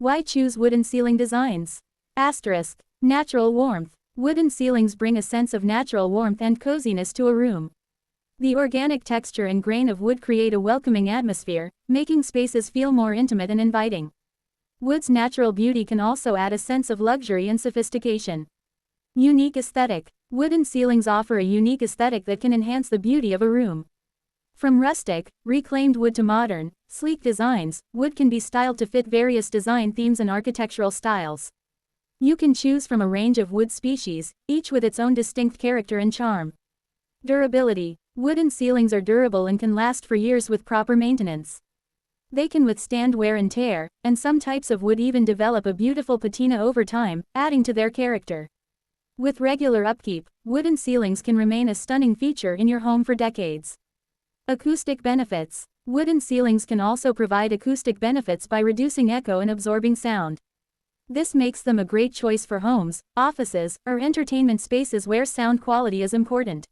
Why choose wooden ceiling designs? Asterisk. Natural warmth. Wooden ceilings bring a sense of natural warmth and coziness to a room. The organic texture and grain of wood create a welcoming atmosphere, making spaces feel more intimate and inviting. Wood's natural beauty can also add a sense of luxury and sophistication. Unique aesthetic. Wooden ceilings offer a unique aesthetic that can enhance the beauty of a room. From rustic, reclaimed wood to modern, sleek designs, wood can be styled to fit various design themes and architectural styles. You can choose from a range of wood species, each with its own distinct character and charm. Durability. Wooden ceilings are durable and can last for years with proper maintenance. They can withstand wear and tear, and some types of wood even develop a beautiful patina over time, adding to their character. With regular upkeep, wooden ceilings can remain a stunning feature in your home for decades. Acoustic benefits. Wooden ceilings can also provide acoustic benefits by reducing echo and absorbing sound. This makes them a great choice for homes, offices, or entertainment spaces where sound quality is important.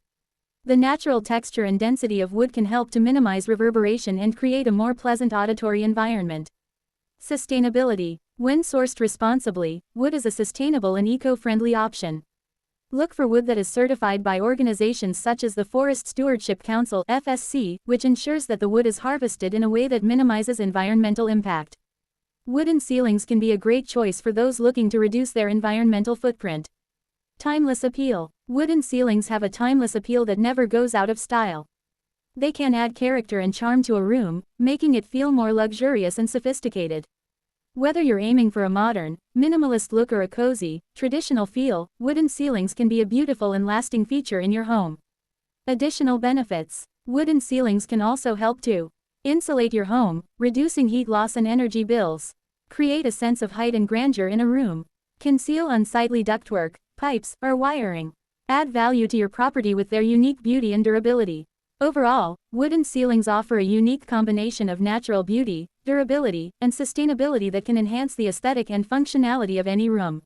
The natural texture and density of wood can help to minimize reverberation and create a more pleasant auditory environment. Sustainability. When sourced responsibly, wood is a sustainable and eco-friendly option. Look for wood that is certified by organizations such as the Forest Stewardship Council (FSC), which ensures that the wood is harvested in a way that minimizes environmental impact. Wooden ceilings can be a great choice for those looking to reduce their environmental footprint. Timeless appeal. Wooden ceilings have a timeless appeal that never goes out of style. They can add character and charm to a room, making it feel more luxurious and sophisticated. Whether you're aiming for a modern, minimalist look or a cozy, traditional feel, wooden ceilings can be a beautiful and lasting feature in your home. Additional benefits. Wooden ceilings can also help to insulate your home, reducing heat loss and energy bills. Create a sense of height and grandeur in a room. Conceal unsightly ductwork, pipes, or wiring. Add value to your property with their unique beauty and durability. Overall, wooden ceilings offer a unique combination of natural beauty, durability, and sustainability that can enhance the aesthetic and functionality of any room.